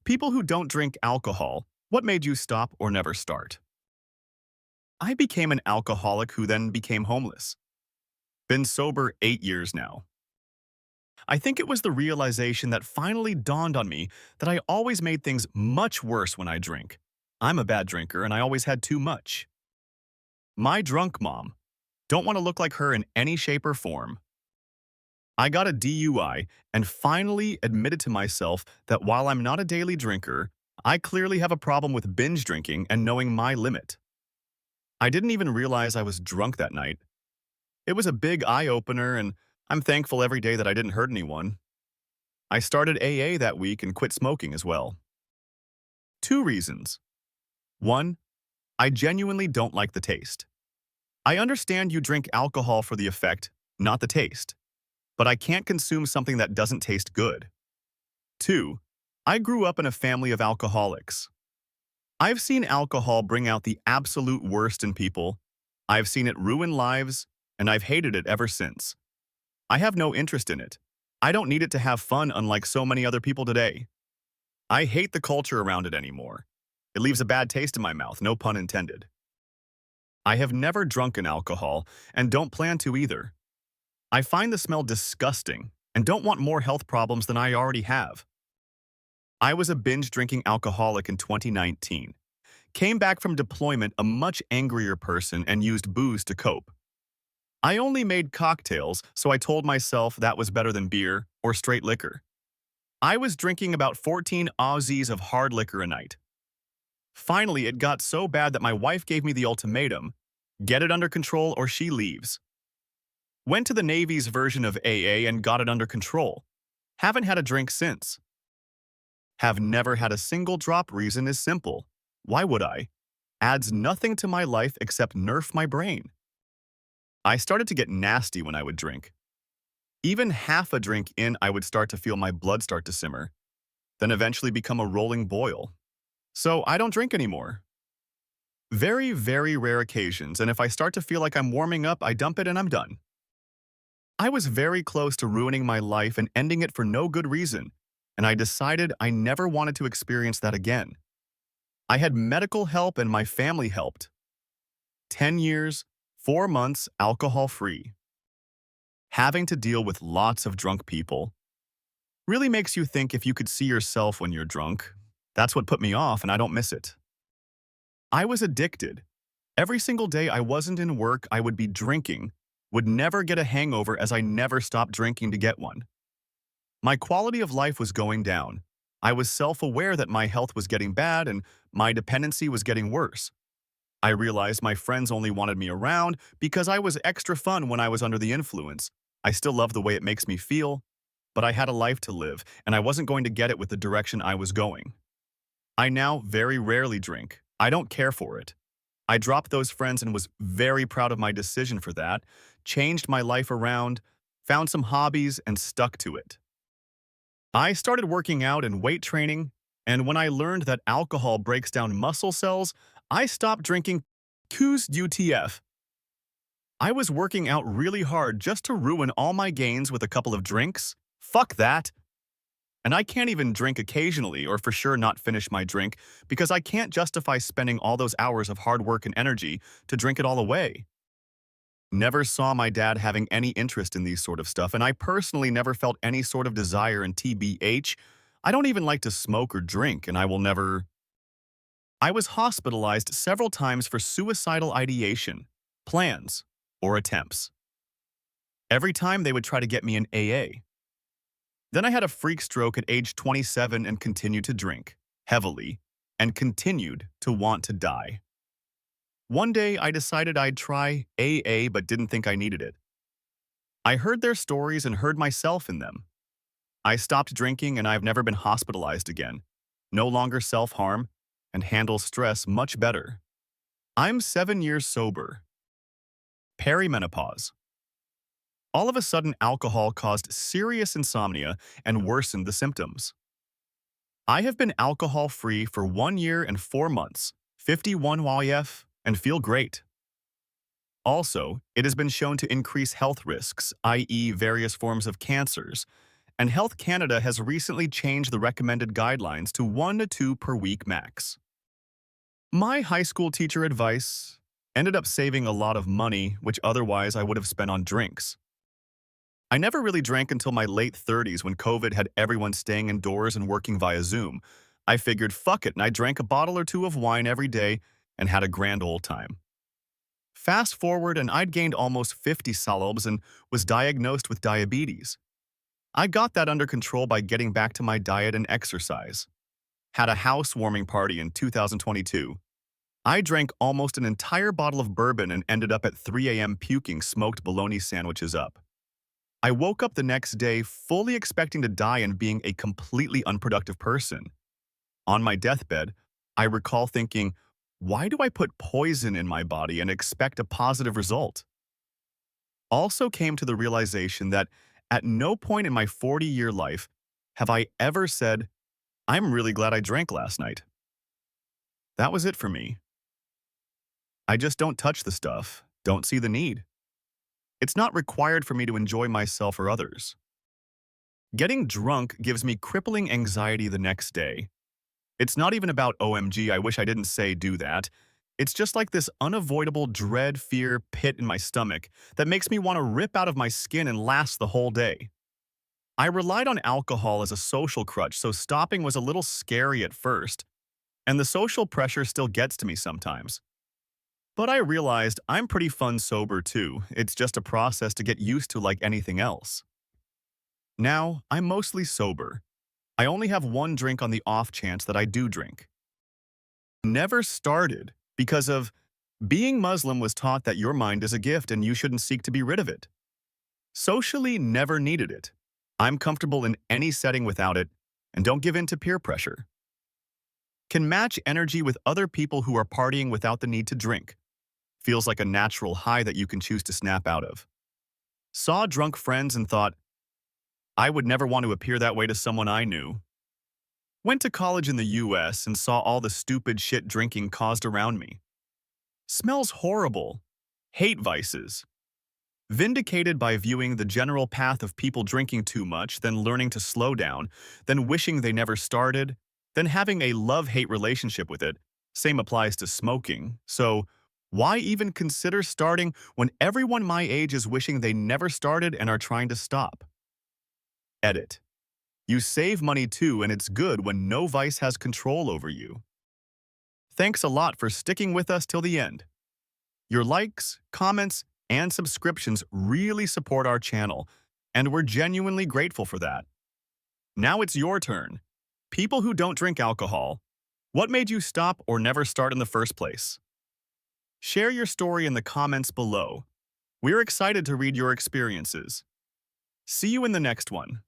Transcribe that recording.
People who don't drink alcohol, what made you stop or never start? I became an alcoholic who then became homeless. Been sober 8 years now. I think it was the realization that finally dawned on me that I always made things much worse when I drink. I'm a bad drinker and I always had too much. My drunk mom. Don't want to look like her in any shape or form. I got a DUI and finally admitted to myself that while I'm not a daily drinker, I clearly have a problem with binge drinking and knowing my limit. I didn't even realize I was drunk that night. It was a big eye-opener, and I'm thankful every day that I didn't hurt anyone. I started AA that week and quit smoking as well. Two reasons. One, I genuinely don't like the taste. I understand you drink alcohol for the effect, not the taste, but I can't consume something that doesn't taste good. Two, I grew up in a family of alcoholics. I've seen alcohol bring out the absolute worst in people. I've seen it ruin lives, and I've hated it ever since. I have no interest in it. I don't need it to have fun unlike so many other people today. I hate the culture around it anymore. It leaves a bad taste in my mouth, no pun intended. I have never drunken alcohol and don't plan to either. I find the smell disgusting and don't want more health problems than I already have. I was a binge drinking alcoholic in 2019. Came back from deployment a much angrier person and used booze to cope. I only made cocktails, so I told myself that was better than beer or straight liquor. I was drinking about 14 Aussies of hard liquor a night. Finally, it got so bad that my wife gave me the ultimatum, get it under control or she leaves. Went to the Navy's version of AA and got it under control. Haven't had a drink since. Have never had a single drop. Reason is simple. Why would I? Adds nothing to my life except nerf my brain. I started to get nasty when I would drink. Even half a drink in, I would start to feel my blood start to simmer, then eventually become a rolling boil. So I don't drink anymore. Very, very rare occasions, and if I start to feel like I'm warming up, I dump it and I'm done. I was very close to ruining my life and ending it for no good reason, and I decided I never wanted to experience that again. I had medical help and my family helped. 10 years, 4 months alcohol-free. Having to deal with lots of drunk people really makes you think if you could see yourself when you're drunk. That's what put me off, and I don't miss it. I was addicted. Every single day I wasn't in work, I would be drinking, would never get a hangover as I never stopped drinking to get one. My quality of life was going down. I was self-aware that my health was getting bad and my dependency was getting worse. I realized my friends only wanted me around because I was extra fun when I was under the influence. I still love the way it makes me feel, but I had a life to live, and I wasn't going to get it with the direction I was going. I now very rarely drink. I don't care for it. I dropped those friends and was very proud of my decision for that, changed my life around, found some hobbies, and stuck to it. I started working out and weight training, and when I learned that alcohol breaks down muscle cells, I stopped drinking. Q's UTF. I was working out really hard just to ruin all my gains with a couple of drinks? Fuck that. And I can't even drink occasionally or for sure not finish my drink because I can't justify spending all those hours of hard work and energy to drink it all away. Never saw my dad having any interest in these sort of stuff, and I personally never felt any sort of desire in TBH. I don't even like to smoke or drink, and I will never. I was hospitalized several times for suicidal ideation, plans, or attempts. Every time they would try to get me in AA. Then I had a freak stroke at age 27 and continued to drink, heavily, and continued to want to die. One day I decided I'd try AA but didn't think I needed it. I heard their stories and heard myself in them. I stopped drinking and I've never been hospitalized again. No longer self-harm and handle stress much better. I'm 7 years sober. Perimenopause. All of a sudden, alcohol caused serious insomnia and worsened the symptoms. I have been alcohol-free for 1 year and 4 months, 51 YF, and feel great. Also, it has been shown to increase health risks, i.e. various forms of cancers, and Health Canada has recently changed the recommended guidelines to 1 to 2 per week max. My high school teacher advice ended up saving a lot of money, which otherwise I would have spent on drinks. I never really drank until my late 30s when COVID had everyone staying indoors and working via Zoom. I figured fuck it, and I drank a bottle or two of wine every day and had a grand old time. Fast forward, and I'd gained almost 50 salobs and was diagnosed with diabetes. I got that under control by getting back to my diet and exercise. Had a housewarming party in 2022. I drank almost an entire bottle of bourbon and ended up at 3 a.m. puking smoked bologna sandwiches up. I woke up the next day fully expecting to die and being a completely unproductive person. On my deathbed, I recall thinking, why do I put poison in my body and expect a positive result? Also came to the realization that at no point in my 40-year life have I ever said, I'm really glad I drank last night. That was it for me. I just don't touch the stuff, don't see the need. It's not required for me to enjoy myself or others. Getting drunk gives me crippling anxiety the next day. It's not even about OMG, I wish I didn't say do that. It's just like this unavoidable dread, fear pit in my stomach that makes me want to rip out of my skin and last the whole day. I relied on alcohol as a social crutch, so stopping was a little scary at first, and the social pressure still gets to me sometimes. But I realized I'm pretty fun sober too. It's just a process to get used to like anything else. Now, I'm mostly sober. I only have one drink on the off chance that I do drink. Never started because of being Muslim was taught that your mind is a gift and you shouldn't seek to be rid of it. Socially, never needed it. I'm comfortable in any setting without it and don't give in to peer pressure. Can match energy with other people who are partying without the need to drink. Feels like a natural high that you can choose to snap out of. Saw drunk friends and thought, I would never want to appear that way to someone I knew. Went to college in the US and saw all the stupid shit drinking caused around me. Smells horrible. Hate vices. Vindicated by viewing the general path of people drinking too much, then learning to slow down, then wishing they never started, then having a love-hate relationship with it. Same applies to smoking. So, why even consider starting when everyone my age is wishing they never started and are trying to stop? Edit. You save money too, and it's good when no vice has control over you. Thanks a lot for sticking with us till the end. Your likes, comments, and subscriptions really support our channel, and we're genuinely grateful for that. Now it's your turn. People who don't drink alcohol, what made you stop or never start in the first place? Share your story in the comments below. We're excited to read your experiences. See you in the next one.